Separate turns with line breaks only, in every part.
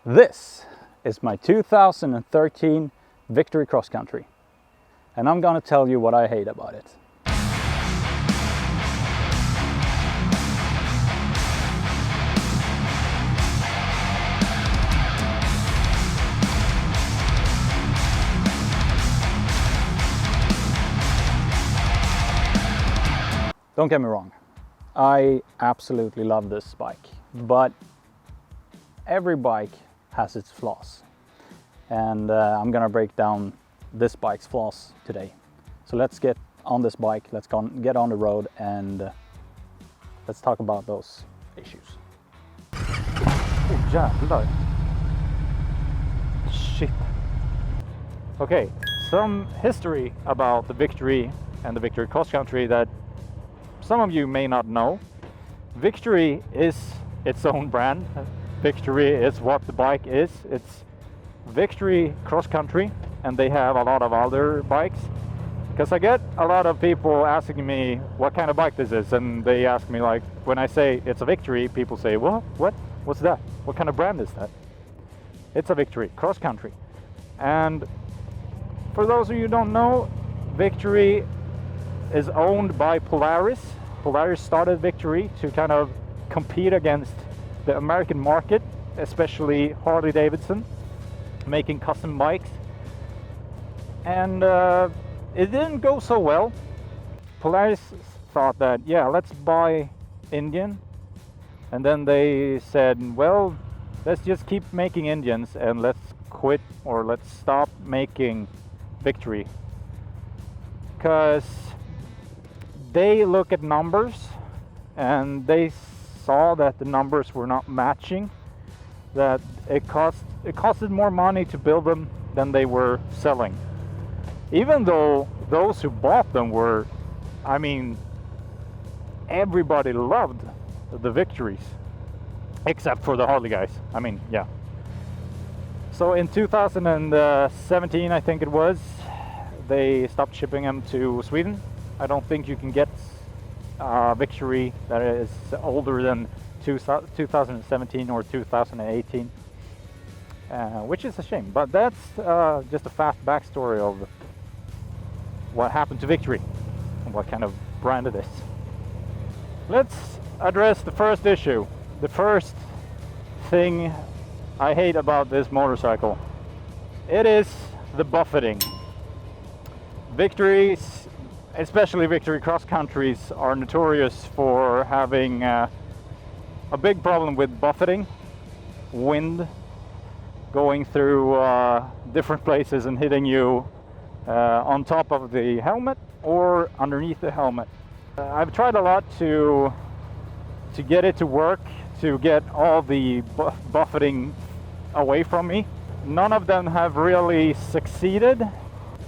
This is my 2013 Victory Cross Country, and I'm gonna tell you what I hate about it. Don't get me wrong, I absolutely love this bike, but every bike has its flaws, and I'm gonna break down this bike's flaws today. So let's get on this bike, let's get on the road, and let's talk about those issues. Oh jävlar! Shit! Okay, some history about the Victory and the Victory Cross Country that some of you may not know. Victory is its own brand. Victory is what the bike is. It's Victory Cross Country, and they have a lot of other bikes. Because I get a lot of people asking me what kind of bike this is, and they ask me, like, when I say it's a Victory, people say, well, what's that? What kind of brand is that? It's a Victory Cross Country. And for those of you who don't know, Victory is owned by Polaris. Polaris started Victory to kind of compete against the American market, especially Harley Davidson, making custom bikes. And it didn't go so well. Polaris thought that, yeah, let's buy Indian. And then they said, well, let's just keep making Indians and let's quit, or let's stop making Victory. Because they look at numbers and they saw that the numbers were not matching, that it costed more money to build them than they were selling, even though those who bought them were, I mean, everybody loved the Victories except for the Harley guys. I mean, yeah. So in 2017, I think it was, they stopped shipping them to Sweden. I don't think you can get Victory that is older than 2017 or 2018, which is a shame. But that's just a fast backstory of what happened to Victory and what kind of brand it is. Let's address the first issue. The first thing I hate about this motorcycle. It is the buffeting. Victories, especially Victory Cross Countries, are notorious for having a big problem with buffeting, wind going through different places and hitting you on top of the helmet or underneath the helmet. I've tried a lot to get it to work, to get all the buffeting away from me. None of them have really succeeded.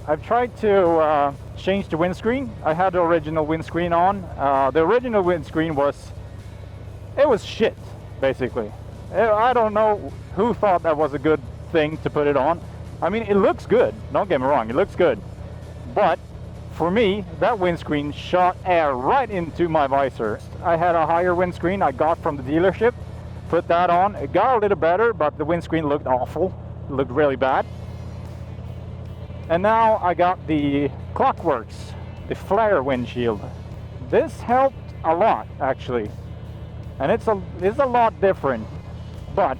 I've tried to change the windscreen. I had the original windscreen on. The original windscreen was shit, basically. I don't know who thought that was a good thing to put it on. I mean, it looks good, don't get me wrong, it looks good. But for me, that windscreen shot air right into my visor. I had a higher windscreen I got from the dealership, put that on. It got a little better, but the windscreen looked awful. It looked really bad. And now I got the Clockworks, the flare windshield. This helped a lot, actually, and it's a lot different, but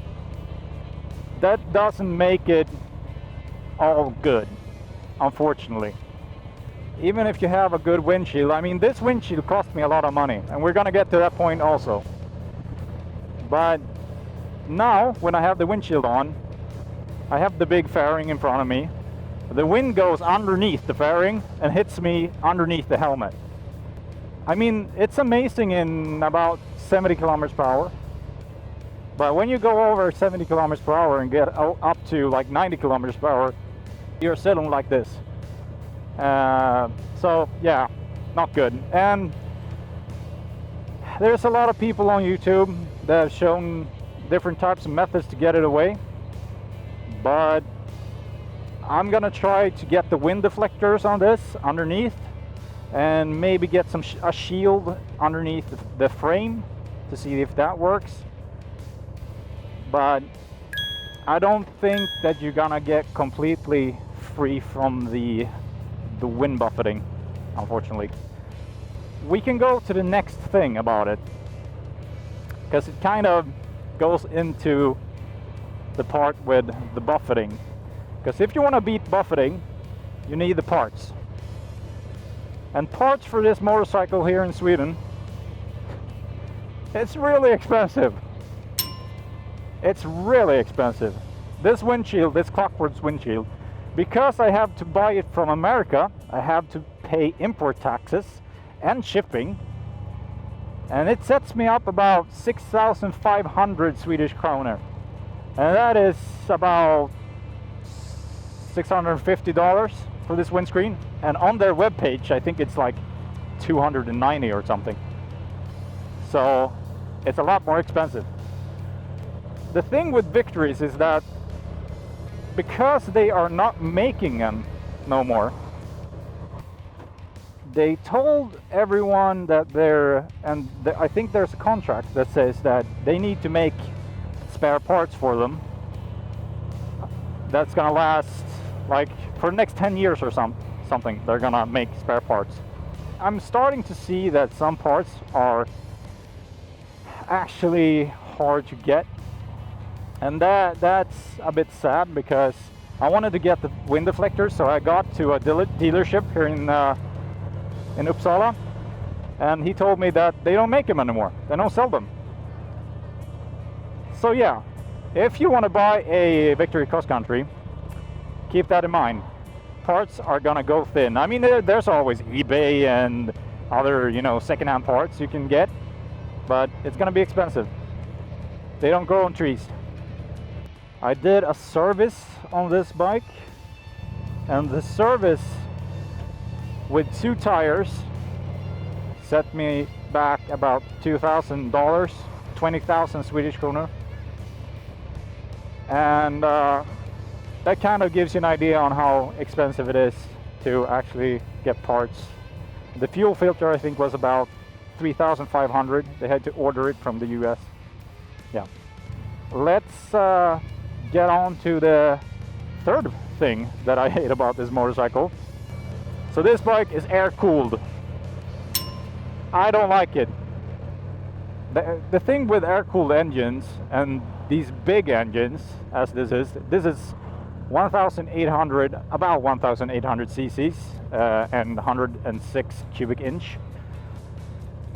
that doesn't make it all good, unfortunately. Even if you have a good windshield, I mean, this windshield cost me a lot of money, and we're gonna get to that point also. But now, when I have the windshield on, I have the big fairing in front of me. The wind goes underneath the fairing and hits me underneath the helmet. I mean, it's amazing in about 70 kilometers per hour. But when you go over 70 kilometers per hour and get up to like 90 kilometers per hour, you're sitting like this. So yeah, not good. And there's a lot of people on YouTube that have shown different types of methods to get it away. But I'm gonna try to get the wind deflectors on this underneath, and maybe get a shield underneath the frame to see if that works. But I don't think that you're gonna get completely free from the wind buffeting, unfortunately. We can go to the next thing about it, because it kind of goes into the part with the buffeting. Because if you want to beat buffeting, you need the parts. And parts for this motorcycle here in Sweden, it's really expensive. It's really expensive. This windshield, this clockwork windshield, because I have to buy it from America, I have to pay import taxes and shipping. And it sets me up about 6,500 Swedish kroner. And that is about $650 for this windscreen. And on their webpage, I think it's like 290 or something. So it's a lot more expensive. The thing with Victories is that because they are not making them no more, they told everyone that I think there's a contract that says that they need to make spare parts for them that's gonna last like for the next 10 years or something. They're gonna make spare parts. I'm starting to see that some parts are actually hard to get, and that's a bit sad, because I wanted to get the wind deflectors, so I got to a dealership here in Uppsala, and he told me that they don't make them anymore. They don't sell them. So yeah, if you want to buy a Victory cross country, keep that in mind. Parts are gonna go thin. I mean, there's always eBay and other, secondhand parts you can get, but it's gonna be expensive. They don't grow on trees. I did a service on this bike, and the service with 2 tires set me back about $2,000, 20,000 Swedish kronor. And that kind of gives you an idea on how expensive it is to actually get parts. The fuel filter, I think, was about 3,500. They had to order it from the US. Yeah. Let's get on to the third thing that I hate about this motorcycle. So this bike is air cooled. I don't like it. The thing with air cooled engines, and these big engines as this is 1,800, about 1,800 cc's and 106 cubic inch.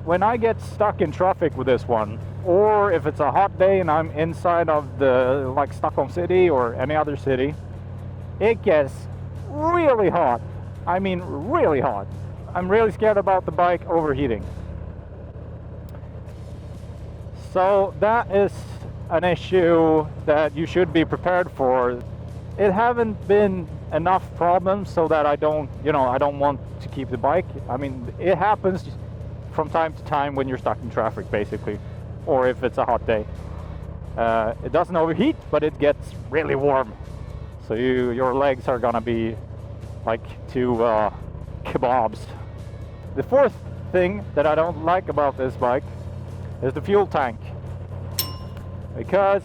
When I get stuck in traffic with this one, or if it's a hot day and I'm inside of like Stockholm city or any other city, it gets really hot. I mean, really hot. I'm really scared about the bike overheating. So that is an issue that you should be prepared for. It haven't been enough problems so that I don't want to keep the bike. I mean, it happens from time to time when you're stuck in traffic, basically, or if it's a hot day. It doesn't overheat, but it gets really warm. So your legs are gonna be like 2 kebabs. The fourth thing that I don't like about this bike is the fuel tank, because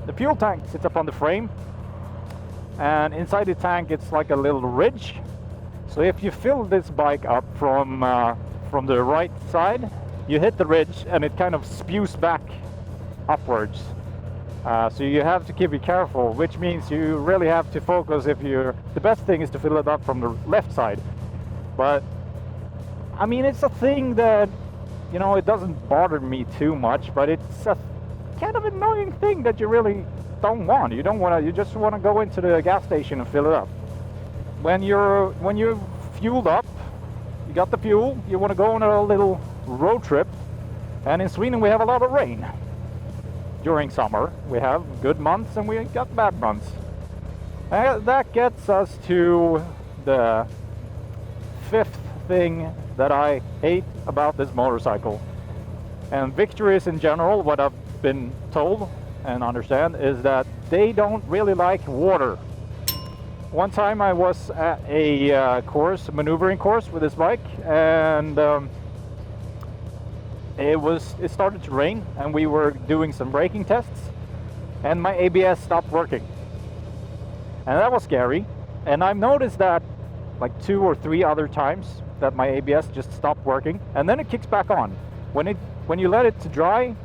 the fuel tank sits up on the frame, and inside the tank it's like a little ridge. So if you fill this bike up from the right side, you hit the ridge and it kind of spews back upwards. So you have to keep it careful, which means you really have to focus. The best thing is to fill it up from the left side. But I mean, it's a thing that, it doesn't bother me too much, but it's a kind of annoying thing that you really don't want. You just want to go into the gas station and fill it up. When you're fueled up, you got the fuel, you want to go on a little road trip, and in Sweden we have a lot of rain. During summer we have good months and we got bad months. And that gets us to the fifth thing that I hate about this motorcycle. And Victories in general, what I've been told and understand, is that they don't really like water. One time I was at a maneuvering course with this bike, and it started to rain, and we were doing some braking tests, and my ABS stopped working. And that was scary. And I've noticed that like 2 or 3 other times that my ABS just stopped working, and then it kicks back on. When you let it to dry,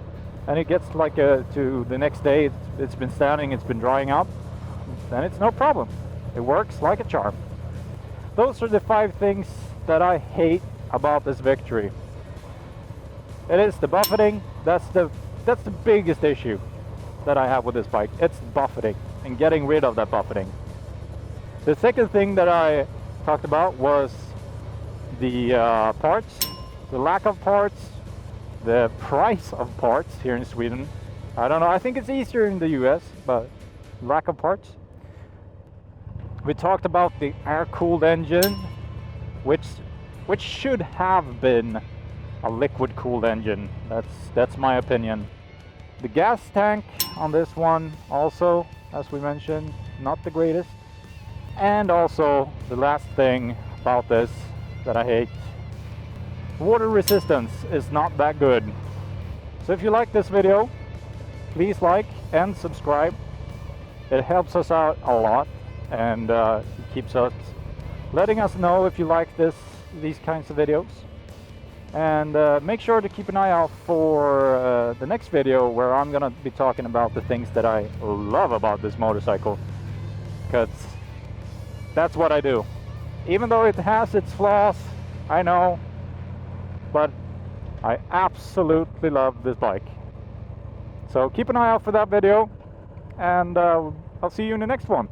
and it gets like to the next day, it's been standing, it's been drying out, then it's no problem. It works like a charm. Those are the 5 things that I hate about this Victory. It is the buffeting. That's the biggest issue that I have with this bike. It's buffeting and getting rid of that buffeting. The second thing that I talked about was the parts, the lack of parts, the price of parts here in Sweden. I don't know, I think it's easier in the US, but lack of parts. We talked about the air-cooled engine, which should have been a liquid-cooled engine. That's my opinion. The gas tank on this one also, as we mentioned, not the greatest. And also the last thing about this that I hate, water resistance is not that good. So if you like this video, please like and subscribe. It helps us out a lot, and it keeps us letting us know if you like these kinds of videos. And make sure to keep an eye out for the next video, where I'm gonna be talking about the things that I love about this motorcycle, because that's what I do. Even though it has its flaws, I know, but I absolutely love this bike. So keep an eye out for that video, and I'll see you in the next one.